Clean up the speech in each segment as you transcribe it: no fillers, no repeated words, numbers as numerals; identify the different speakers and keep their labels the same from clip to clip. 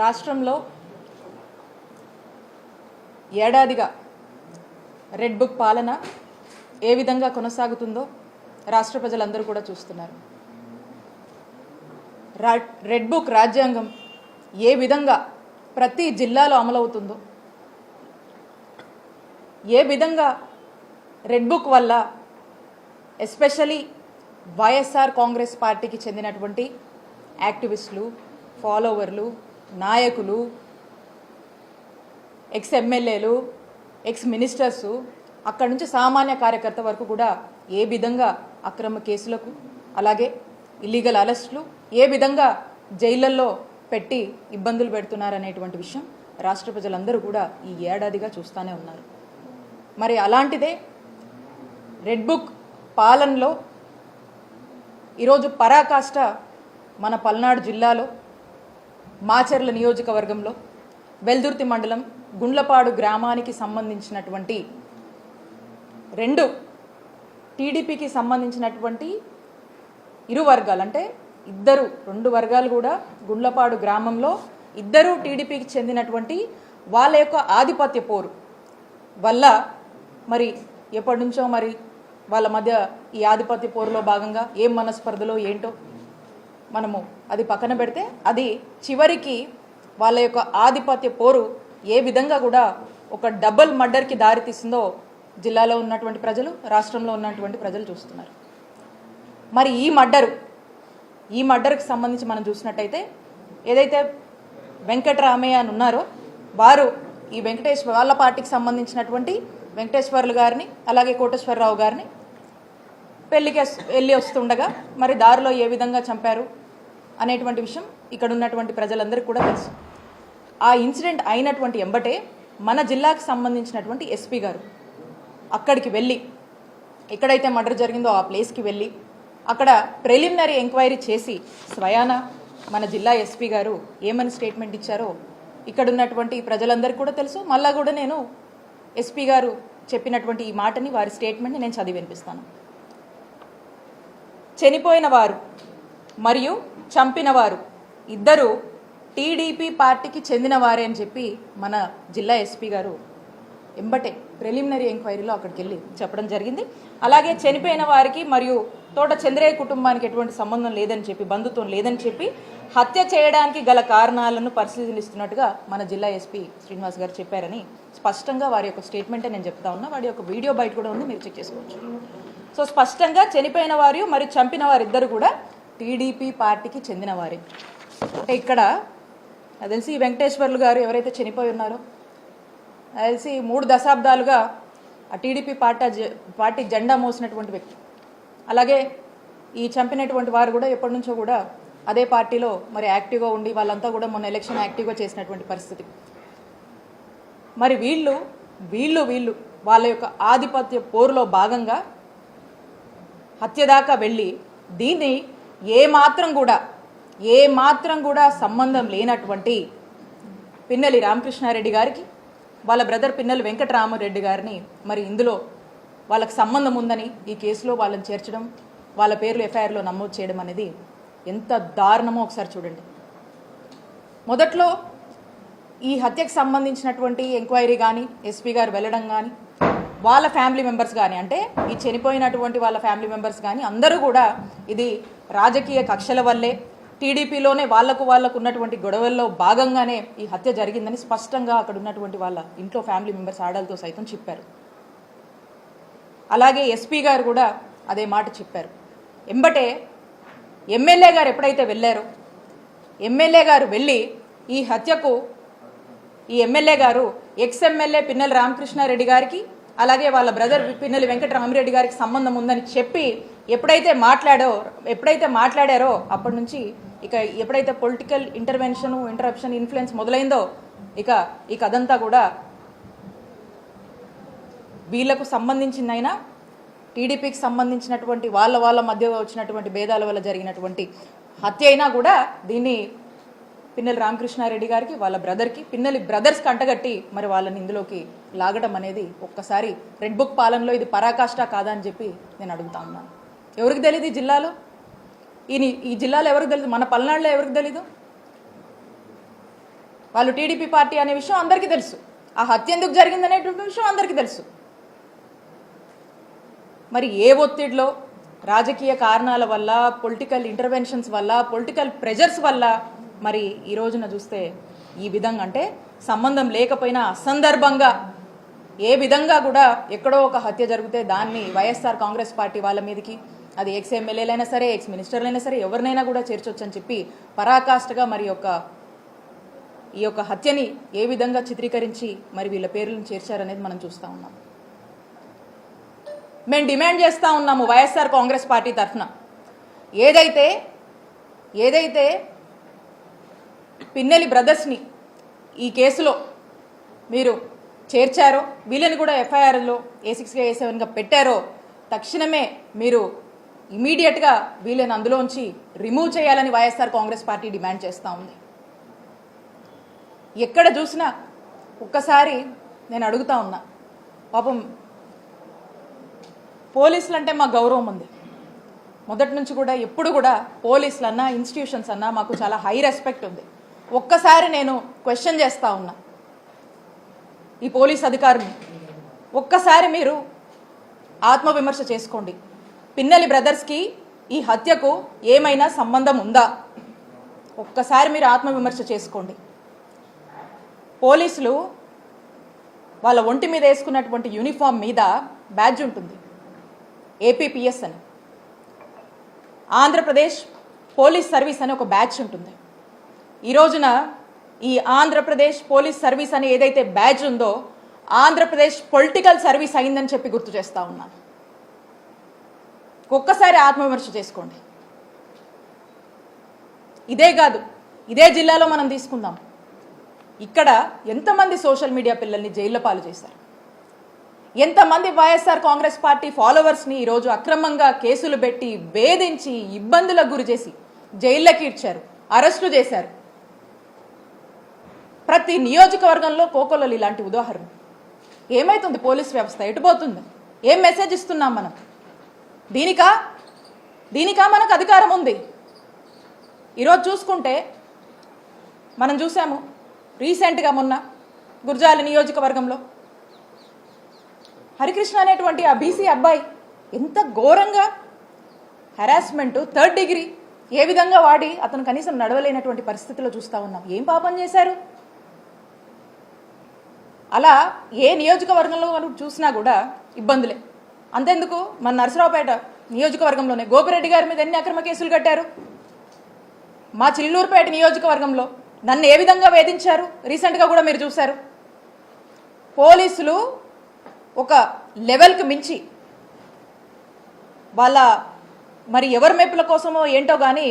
Speaker 1: రాష్ట్రంలో ఏడాదిగా red book పాలన ఏ విధంగా కొనసాగుతుందో రాష్ట్ర ప్రజలందరూ కూడా చూస్తున్నారు. రెడ్ బుక్ రాజ్యాంగం ఏ విధంగా ప్రతి జిల్లాలో అమలవుతుందో, ఏ విధంగా రెడ్ బుక్ వల్ల ఎస్పెషలీ వైఎస్ఆర్ కాంగ్రెస్ పార్టీకి చెందినటువంటి యాక్టివిస్టులు, ఫాలోవర్లు, నాయకులు, ఎక్స్ ఎమ్మెల్యేలు, ఎక్స్ మినిస్టర్సు, అక్కడి నుంచి సామాన్య కార్యకర్త వరకు కూడా ఏ విధంగా అక్రమ కేసులకు, అలాగే ఇల్లీగల్ అరెస్టులు, ఏ విధంగా జైళ్లలో పెట్టి ఇబ్బందులు పెడుతున్నారనేటువంటి విషయం రాష్ట్ర ప్రజలందరూ కూడా ఈ ఏడాదిగా చూస్తూనే ఉన్నారు. మరి అలాంటిదే రెడ్ బుక్ పాలనలో ఈరోజు పరాకాష్ట మన పల్నాడు జిల్లాలో మాచర్ల నియోజకవర్గంలో వెల్దుర్తి మండలం గుండ్లపాడు గ్రామానికి సంబంధించినటువంటి రెండు టీడీపీకి సంబంధించినటువంటి ఇరు వర్గాలు, అంటే రెండు వర్గాలు కూడా గుండ్లపాడు గ్రామంలో ఇద్దరు టీడీపీకి చెందినటువంటి వాళ్ళ యొక్క ఆధిపత్య పోరు వల్ల మరి ఎప్పటి నుంచో మరి వాళ్ళ మధ్య ఈ ఆధిపత్య పోరులో భాగంగా ఏం మనస్పర్ధలో ఏంటో మనము అది పక్కన పెడితే, అది చివరికి వాళ్ళ యొక్క ఆధిపత్య పోరు ఏ విధంగా కూడా ఒక డబుల్ మర్డర్కి దారితీసిందో జిల్లాలో ఉన్నటువంటి ప్రజలు, రాష్ట్రంలో ఉన్నటువంటి ప్రజలు చూస్తున్నారు. మరి ఈ మర్డర్కి సంబంధించి మనం చూసినట్టయితే ఏదైతే వెంకటరామయ్య అని ఉన్నారో వారు ఈ వాళ్ళ పార్టీకి సంబంధించినటువంటి వెంకటేశ్వర్లు గారిని, అలాగే కోటేశ్వరరావు గారిని పెళ్లికి వెళ్ళి వస్తుండగా మరి దారిలో ఏ విధంగా చంపారు అనేటువంటి విషయం ఇక్కడ ఉన్నటువంటి ప్రజలందరికీ కూడా తెలుసు. ఆ ఇన్సిడెంట్ అయినటువంటి ఎంబటే మన జిల్లాకు సంబంధించినటువంటి ఎస్పీ గారు అక్కడికి వెళ్ళి, ఎక్కడైతే మర్డర్ జరిగిందో ఆ ప్లేస్కి వెళ్ళి అక్కడ ప్రిలిమినరీ ఎంక్వైరీ చేసి స్వయాన మన జిల్లా ఎస్పీ గారు ఏమని స్టేట్మెంట్ ఇచ్చారో ఇక్కడ ఉన్నటువంటి ప్రజలందరికీ కూడా తెలుసు. మళ్ళా కూడా నేను ఎస్పీ గారు చెప్పినటువంటి ఈ మాటని, వారి స్టేట్మెంట్ని నేను చదివి వినిపిస్తాను. చనిపోయిన వారు మరియు చంపిన వారు ఇద్దరు టీడీపీ పార్టీకి చెందిన వారే అని చెప్పి మన జిల్లా ఎస్పీ గారు ఎంబటే ప్రిలిమినరీ ఎంక్వైరీలో అక్కడికి వెళ్ళి చెప్పడం జరిగింది. అలాగే చనిపోయిన వారికి మరియు తోట చంద్రయ్య కుటుంబానికి ఎటువంటి సంబంధం లేదని చెప్పి, బంధుత్వం లేదని చెప్పి హత్య చేయడానికి గల కారణాలను పరిశీలిస్తున్నట్టుగా మన జిల్లా ఎస్పీ శ్రీనివాస్ గారు చెప్పారని స్పష్టంగా వారి యొక్క స్టేట్మెంటే నేను చెప్తా ఉన్నా. వాడి యొక్క వీడియో బయట కూడా ఉంది, మీరు చెక్ చేసుకోవచ్చు. సో స్పష్టంగా చనిపోయిన వారు మరియు చంపిన వారిద్దరు కూడా టీడీపీ పార్టీకి చెందిన వారే. అంటే ఇక్కడ నాకు తెలిసి వెంకటేశ్వర్లు గారు ఎవరైతే చనిపోయి ఉన్నారో, నాకు తెలిసి 3 దశాబ్దాలుగా ఆ టీడీపీ పార్టీ జెండా మోసినటువంటి వ్యక్తి. అలాగే ఈ చంపినటువంటి వారు కూడా ఎప్పటి నుంచో కూడా అదే పార్టీలో మరి యాక్టివ్గా ఉండి వాళ్ళంతా కూడా మొన్న ఎలక్షన్ యాక్టివ్గా చేసినటువంటి పరిస్థితి. మరి వీళ్ళు వాళ్ళ యొక్క ఆధిపత్య పోరులో భాగంగా హత్య దాకా వెళ్ళి దీన్ని ఏ మాత్రం కూడా సంబంధం లేనటువంటి పిన్నెల్లి రామకృష్ణారెడ్డి గారికి, వాళ్ళ బ్రదర్ పిన్నెల్లి వెంకటరామరెడ్డి గారిని మరి ఇందులో వాళ్ళకి సంబంధం ఉందని ఈ కేసులో వాళ్ళని చేర్చడం, వాళ్ళ పేర్లు ఎఫ్ఐఆర్లో నమోదు చేయడం అనేది ఎంత దారుణమో ఒకసారి చూడండి. మొదట్లో ఈ హత్యకు సంబంధించినటువంటి ఎంక్వైరీ కానీ, ఎస్పీ గారు వెళ్ళడం కానీ, వాళ్ళ ఫ్యామిలీ మెంబర్స్ కానీ, అంటే ఈ చనిపోయినటువంటి వాళ్ళ ఫ్యామిలీ మెంబర్స్ కానీ అందరూ కూడా ఇది రాజకీయ కక్షల వల్లే, టీడీపీలోనే వాళ్ళకు ఉన్నటువంటి గొడవల్లో భాగంగానే ఈ హత్య జరిగిందని స్పష్టంగా అక్కడ ఉన్నటువంటి వాళ్ళ ఇంట్లో ఫ్యామిలీ మెంబర్స్ ఆడలతో సైతం చెప్పారు. అలాగే ఎస్పీ గారు కూడా అదే మాట చెప్పారు. ఎంబటే ఎమ్మెల్యే గారు ఎప్పుడైతే వెళ్ళారో, ఎమ్మెల్యే గారు వెళ్ళి ఈ హత్యకు ఈ ఎమ్మెల్యే గారు ఎక్స్ ఎమ్మెల్యే పిన్నెల్లి రామకృష్ణారెడ్డి గారికి, అలాగే వాళ్ళ బ్రదర్ పిన్నెల్లి వెంకటరామరెడ్డి గారికి సంబంధం ఉందని చెప్పి ఎప్పుడైతే మాట్లాడారో అప్పటి నుంచి ఇక ఎప్పుడైతే పొలిటికల్ ఇంటరప్షన్, ఇన్ఫ్లుయెన్స్ మొదలైందో ఇక ఈ కథంతా కూడా వీళ్లకు సంబంధించిందైనా, టీడీపీకి సంబంధించినటువంటి వాళ్ళ మధ్య వచ్చినటువంటి భేదాల వల్ల జరిగినటువంటి హత్య అయినా కూడా దీన్ని పిన్నెల్లి రామకృష్ణారెడ్డి గారికి, వాళ్ళ బ్రదర్కి, పిన్నెల్లి బ్రదర్స్కి అంటగట్టి మరి వాళ్ళని ఇందులోకి లాగడం అనేది ఒక్కసారి రెడ్ బుక్ పాలనలో ఇది పరాకాష్ట కాదా అని చెప్పి నేను అడుగుతా ఉన్నాను. ఎవరికి తెలియదు ఈ జిల్లాలో? ఈ జిల్లాలో ఎవరికి తెలియదు? మన పల్నాడులో ఎవరికి తెలీదు? వాళ్ళు టీడీపీ పార్టీ అనే విషయం అందరికీ తెలుసు. ఆ హత్య ఎందుకు జరిగిందనేటువంటి విషయం అందరికీ తెలుసు. మరి ఏ ఒత్తిడిలో, రాజకీయ కారణాల వల్ల, పొలిటికల్ ఇంటర్వెన్షన్స్ వల్ల, పొలిటికల్ ప్రెజర్స్ వల్ల మరి ఈ రోజున చూస్తే ఈ విధంగా, అంటే సంబంధం లేకపోయినా అసందర్భంగా ఏ విధంగా కూడా ఎక్కడో ఒక హత్య జరిగితే దాన్ని వైఎస్ఆర్ కాంగ్రెస్ పార్టీ వాళ్ళ మీదకి, అది ఎక్స్ ఎమ్మెల్యేలైనా సరే, ఎక్స్ మినిస్టర్లైనా సరే, ఎవరినైనా కూడా చేర్చొచ్చని చెప్పి పరాకాష్ఠగా మరి ఈ యొక్క హత్యని ఏ విధంగా చిత్రీకరించి మరి వీళ్ళ పేర్లను చేర్చారనేది మనం చూస్తూ ఉన్నాం. మేము డిమాండ్ చేస్తూ ఉన్నాము వైఎస్ఆర్ కాంగ్రెస్ పార్టీ తరఫున, ఏదైతే పిన్నెల్లి బ్రదర్స్ని ఈ కేసులో మీరు చేర్చారో, వీళ్ళని కూడా ఎఫ్ఐఆర్లో A6గా A7గా పెట్టారో, తక్షణమే మీరు ఇమీడియట్గా వీళ్ళని అందులోంచి రిమూవ్ చేయాలని వైఎస్ఆర్ కాంగ్రెస్ పార్టీ డిమాండ్ చేస్తూ ఉంది. ఎక్కడ చూసినా ఒక్కసారి నేను అడుగుతా ఉన్నా, పాపం పోలీసులు అంటే మా గౌరవం ఉంది. మొదటి నుంచి కూడా ఎప్పుడు కూడా పోలీసులు అన్నా, ఇన్స్టిట్యూషన్స్ అన్నా మాకు చాలా హై రెస్పెక్ట్ ఉంది. ఒక్కసారి నేను క్వశ్చన్ చేస్తూ ఉన్నా ఈ పోలీస్ అధికారులు, ఒక్కసారి మీరు ఆత్మవిమర్శ చేసుకోండి. పిన్నెల్లి బ్రదర్స్కి ఈ హత్యకు ఏమైనా సంబంధం ఉందా? ఒక్కసారి మీరు ఆత్మవిమర్శ చేసుకోండి. పోలీసులు వాళ్ళ ఒంటి మీద వేసుకున్నటువంటి యూనిఫామ్ మీద బ్యాడ్జ్ ఉంటుంది, APPS అని. ఆంధ్రప్రదేశ్ పోలీస్ సర్వీస్ అని ఒక బ్యాడ్జ్ ఉంటుంది. ఈ రోజున ఈ ఆంధ్రప్రదేశ్ పోలీస్ సర్వీస్ అని ఏదైతే బ్యాడ్జ్ ఉందో, ఆంధ్రప్రదేశ్ పొలిటికల్ సర్వీస్ అయిందని చెప్పి గుర్తు చేస్తూ ఉన్నాను. ఒక్కసారి ఆత్మవిమర్శ చేసుకోండి. ఇదే కాదు, ఇదే జిల్లాలో మనం తీసుకుందాం, ఇక్కడ ఎంతమంది సోషల్ మీడియా పిల్లల్ని జైళ్ల పాలు చేశారు, ఎంతమంది వైఎస్ఆర్ కాంగ్రెస్ పార్టీ ఫాలోవర్స్ని ఈరోజు అక్రమంగా కేసులు పెట్టి వేధించి ఇబ్బందులకు గురి చేసి జైళ్ళకి ఇచ్చారు, అరెస్టు చేశారు. ప్రతి నియోజకవర్గంలో కోకొల్లలు ఇలాంటి ఉదాహరణ. ఏమైతుంది పోలీస్ వ్యవస్థ? ఎటుపోతుంది? ఏం మెసేజ్ ఇస్తున్నాం మనం? దీనికా మనకు అధికారం ఉంది? ఈరోజు చూసుకుంటే మనం చూసాము రీసెంట్గా మొన్న గుర్జాల నియోజకవర్గంలో హరికృష్ణ అనేటువంటి ఆ బీసీ అబ్బాయి ఎంత ఘోరంగా హెరాస్మెంట్, 3rd డిగ్రీ ఏ విధంగా వాడి అతను కనీసం నడవలేనటువంటి పరిస్థితిలో చూస్తూ ఉన్నాం. ఏం పాపం చేశారు? అలా ఏ నియోజకవర్గంలో మనం చూసినా కూడా ఇబ్బందులే. అంతెందుకు, మన నరసరావుపేట నియోజకవర్గంలోనే గోపిరెడ్డి గారి మీద ఎన్ని అక్రమ కేసులు కట్టారు. మా చిల్లూరుపేట నియోజకవర్గంలో నన్ను ఏ విధంగా వేధించారు రీసెంట్గా కూడా మీరు చూశారు. పోలీసులు ఒక లెవెల్కి మించి వాళ్ళ మరి ఎవరి మెప్పుల కోసమో ఏంటో కానీ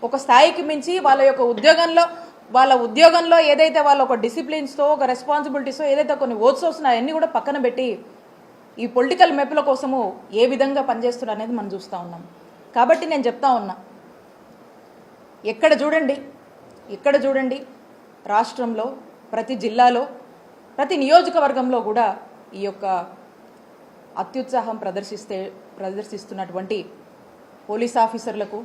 Speaker 1: ఒక స్థాయికి మించి వాళ్ళ ఉద్యోగంలో ఏదైతే వాళ్ళ ఒక డిసిప్లిన్స్తో, ఒక రెస్పాన్సిబిలిటీస్తో ఏదైతే కొన్ని ఓట్స్ వస్తున్నాయో అన్నీ కూడా పక్కన పెట్టి ఈ పొలిటికల్ మెప్పుల కోసము ఏ విధంగా పనిచేస్తున్నారు అనేది మనం చూస్తూ ఉన్నాం. కాబట్టి నేను చెప్తా ఉన్నా, ఎక్కడ చూడండి రాష్ట్రంలో ప్రతి జిల్లాలో ప్రతి నియోజకవర్గంలో కూడా ఈ యొక్క అత్యుత్సాహం ప్రదర్శిస్తున్నటువంటి పోలీస్ ఆఫీసర్లకు,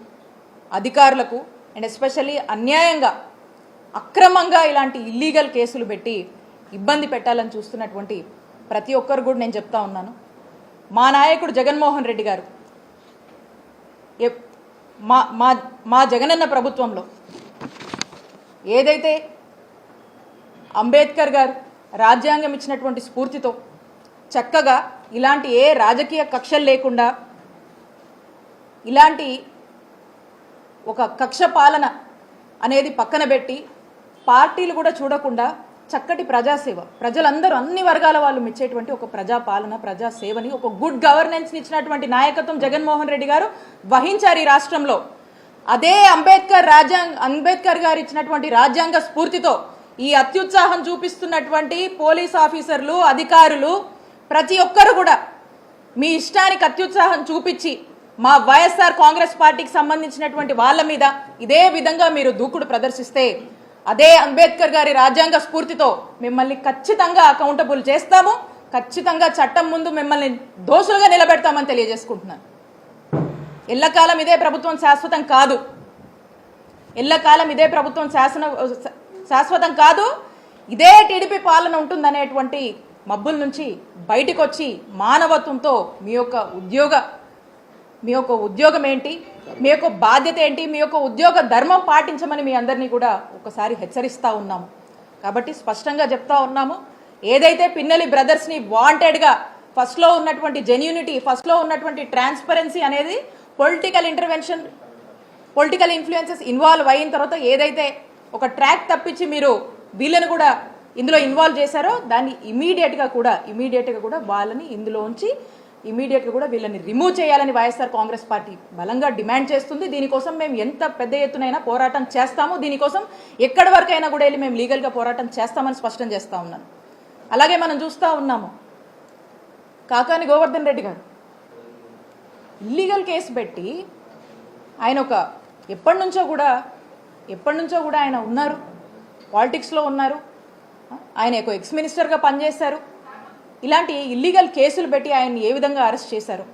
Speaker 1: అధికారులకు అండ్ ఎస్పెషల్లీ అన్యాయంగా అక్రమంగా ఇలాంటి ఇల్లీగల్ కేసులు పెట్టి ఇబ్బంది పెట్టాలని చూస్తున్నటువంటి ప్రతి ఒక్కరు కూడా నేను చెప్తా ఉన్నాను, మా నాయకుడు జగన్మోహన్ రెడ్డి గారు మా జగనన్న ప్రభుత్వంలో ఏదైతే అంబేద్కర్ గారు రాజ్యాంగం ఇచ్చినటువంటి స్ఫూర్తితో చక్కగా ఇలాంటి ఏ రాజకీయ కక్షలు లేకుండా, ఇలాంటి ఒక కక్ష పాలన అనేది పక్కన పెట్టి పార్టీలు కూడా చూడకుండా చక్కటి ప్రజాసేవ, ప్రజలందరూ అన్ని వర్గాల వాళ్ళు మెచ్చేటువంటి ఒక ప్రజాపాలన, ప్రజాసేవని, ఒక గుడ్ గవర్నెన్స్ని ఇచ్చినటువంటి నాయకత్వం జగన్మోహన్ రెడ్డి గారు వహించారు ఈ రాష్ట్రంలో. అదే అంబేద్కర్ గారు ఇచ్చినటువంటి రాజ్యాంగ స్ఫూర్తితో ఈ అత్యుత్సాహం చూపిస్తున్నటువంటి పోలీస్ ఆఫీసర్లు, అధికారులు ప్రతి ఒక్కరు కూడా మీ ఇష్టానికి అత్యుత్సాహం చూపించి మా వైఎస్ఆర్ కాంగ్రెస్ పార్టీకి సంబంధించినటువంటి వాళ్ళ మీద ఇదే విధంగా మీరు దూకుడు ప్రదర్శిస్తే అదే అంబేద్కర్ గారి రాజ్యాంగ స్ఫూర్తితో మిమ్మల్ని ఖచ్చితంగా అకౌంటబుల్ చేస్తాము, ఖచ్చితంగా చట్టం ముందు మిమ్మల్ని దోషులుగా నిలబెడతామని తెలియజేసుకుంటున్నాను. ఎల్లకాలం ఇదే ప్రభుత్వం శాశ్వతం కాదు, శాశ్వతం కాదు. ఇదే టీడీపీ పాలన ఉంటుందనేటువంటి మబ్బుల నుంచి బయటకు వచ్చి మానవత్వంతో మీ యొక్క ఉద్యోగం ఏంటి, మీ యొక్క బాధ్యత ఏంటి, మీ యొక్క ఉద్యోగ ధర్మం పాటించమని మీ అందరినీ కూడా ఒకసారి హెచ్చరిస్తూ ఉన్నాము. కాబట్టి స్పష్టంగా చెప్తా ఉన్నాము, ఏదైతే పిన్నెల్లి బ్రదర్స్ని వాంటెడ్గా ఫస్ట్లో ఉన్నటువంటి జెన్యూనిటీ, ఫస్ట్లో ఉన్నటువంటి ట్రాన్స్పరెన్సీ అనేది political intervention, political influences involve అయిన తర్వాత ఏదైతే ఒక ట్రాక్ తప్పించి మీరు వీళ్ళని కూడా ఇందులో ఇన్వాల్వ్ చేశారో దాన్ని ఇమీడియట్గా కూడా వాళ్ళని ఇందులో ఉంచి ఇమీడియట్గా కూడా వీళ్ళని రిమూవ్ చేయాలని వైఎస్ఆర్ కాంగ్రెస్ పార్టీ బలంగా డిమాండ్ చేస్తుంది. దీనికోసం మేము ఎంత పెద్ద ఎత్తునైనా పోరాటం చేస్తాము. దీనికోసం ఎక్కడి వరకైనా కూడా వెళ్ళి మేము లీగల్గా పోరాటం చేస్తామని స్పష్టం చేస్తూ ఉన్నాను. అలాగే మనం చూస్తూ ఉన్నాము, కాకాని గోవర్ధన్ రెడ్డి గారు ఇల్లీగల్ కేసు పెట్టి ఆయన ఎప్పటి నుంచో కూడా ఆయన ఉన్నారు, పాలిటిక్స్లో ఉన్నారు, ఆయన ఒక ఎక్స్ మినిస్టర్గా పనిచేశారు. ఇలాంటి ఇల్లీగల్ కేసులు పెట్టి ఆయన్ని ఏ విధంగా అరెస్ట్ చేశారు?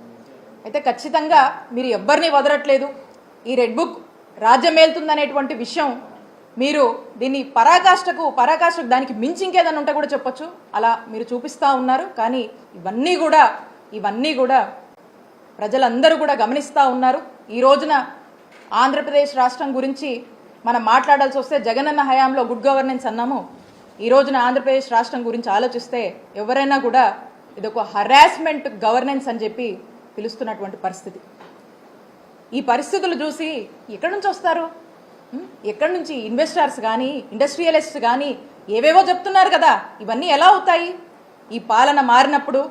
Speaker 1: అయితే ఖచ్చితంగా మీరు ఎవ్వరిని వదలట్లేదు. ఈ రెడ్ బుక్ రాజ్యం మేలుతుందనేటువంటి విషయం మీరు దీన్ని పరాకాష్ఠకు దానికి మించి ఇంకేదన్నా ఉంటే కూడా చెప్పొచ్చు, అలా మీరు చూపిస్తూ ఉన్నారు. కానీ ఇవన్నీ కూడా ప్రజలందరూ కూడా గమనిస్తూ ఉన్నారు. ఈ రోజున ఆంధ్రప్రదేశ్ రాష్ట్రం గురించి మనం మాట్లాడాల్సి వస్తే జగనన్న హయాంలో గుడ్ గవర్నెన్స్ అన్నాము. ఈ రోజున ఆంధ్రప్రదేశ్ రాష్ట్రం గురించి ఆలోచిస్తే ఎవరైనా కూడా ఇదొక హరాస్మెంట్ గవర్నెన్స్ అని చెప్పి పిలుస్తున్నటువంటి పరిస్థితి. ఈ పరిస్థితులు చూసి ఎక్కడి నుంచి వస్తారు? ఎక్కడి నుంచి ఇన్వెస్టర్స్ కానీ ఇండస్ట్రియలిస్ట్స్ కానీ ఏవేవో చెప్తున్నారు కదా, ఇవన్నీ ఎలా అవుతాయి? ఈ పాలన మారినప్పుడు,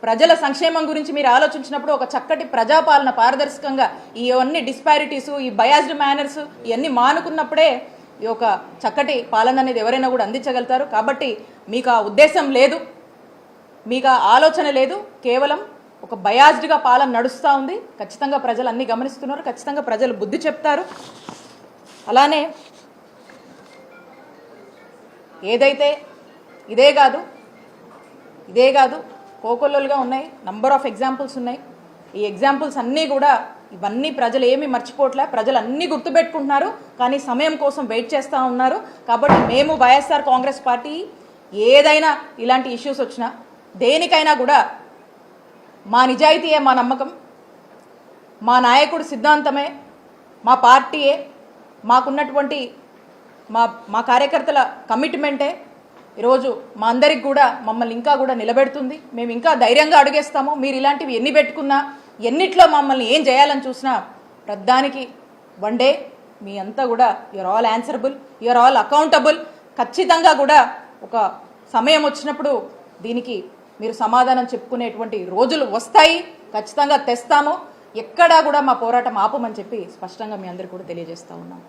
Speaker 1: ప్రజల సంక్షేమం గురించి మీరు ఆలోచించినప్పుడు, ఒక చక్కటి ప్రజాపాలన పారదర్శకంగా ఇవన్నీ డిస్పారిటీసు, ఈ బయాస్డ్ మేనర్స్ ఇవన్నీ మానుకున్నప్పుడే ఈ ఒక చక్కటి పాలన అనేది ఎవరైనా కూడా అందించగలుగుతారు. కాబట్టి మీకు ఆ ఉద్దేశం లేదు, మీకు ఆ ఆలోచన లేదు, కేవలం ఒక బయాస్డ్గా పాలన నడుస్తూ ఉంది. ఖచ్చితంగా ప్రజలు అన్నీ గమనిస్తున్నారు, ఖచ్చితంగా ప్రజలు బుద్ధి చెప్తారు. అలానే ఏదైతే ఇదే కాదు కోకొల్లలుగా ఉన్నాయి, నంబర్ ఆఫ్ ఎగ్జాంపుల్స్ ఉన్నాయి. ఈ ఎగ్జాంపుల్స్ అన్నీ కూడా ఇవన్నీ ప్రజలు ఏమీ మర్చిపోవట్లే, ప్రజలు అన్నీ గుర్తుపెట్టుకుంటున్నారు, కానీ సమయం కోసం వెయిట్ చేస్తూ ఉన్నారు. కాబట్టి మేము వైఎస్ఆర్ కాంగ్రెస్ పార్టీ ఏదైనా ఇలాంటి ఇష్యూస్ వచ్చినా దేనికైనా కూడా మా నిజాయితీయే మా నమ్మకం, మా నాయకుడి సిద్ధాంతమే, మా పార్టీయే, మాకున్నటువంటి మా కార్యకర్తల కమిట్మెంటే ఈరోజు మా అందరికి కూడా మమ్మల్ని ఇంకా కూడా నిలబెడుతుంది. మేము ఇంకా ధైర్యంగా అడుగేస్తాము. మీరు ఇలాంటివి ఎన్ని పెట్టుకున్నా, ఎన్నిట్లో మమ్మల్ని ఏం చేయాలని చూసినా ప్రధానికి వన్ డే మీ అంతా కూడా you are all answerable, you are all accountable. ఖచ్చితంగా కూడా ఒక సమయం వచ్చినప్పుడు దీనికి మీరు సమాధానం చెప్పుకునేటువంటి రోజులు వస్తాయి. ఖచ్చితంగా తెస్తాము. ఎక్కడా కూడా మా పోరాటం ఆపమని చెప్పి స్పష్టంగా మీ అందరికీ కూడా తెలియజేస్తూ ఉన్నాం.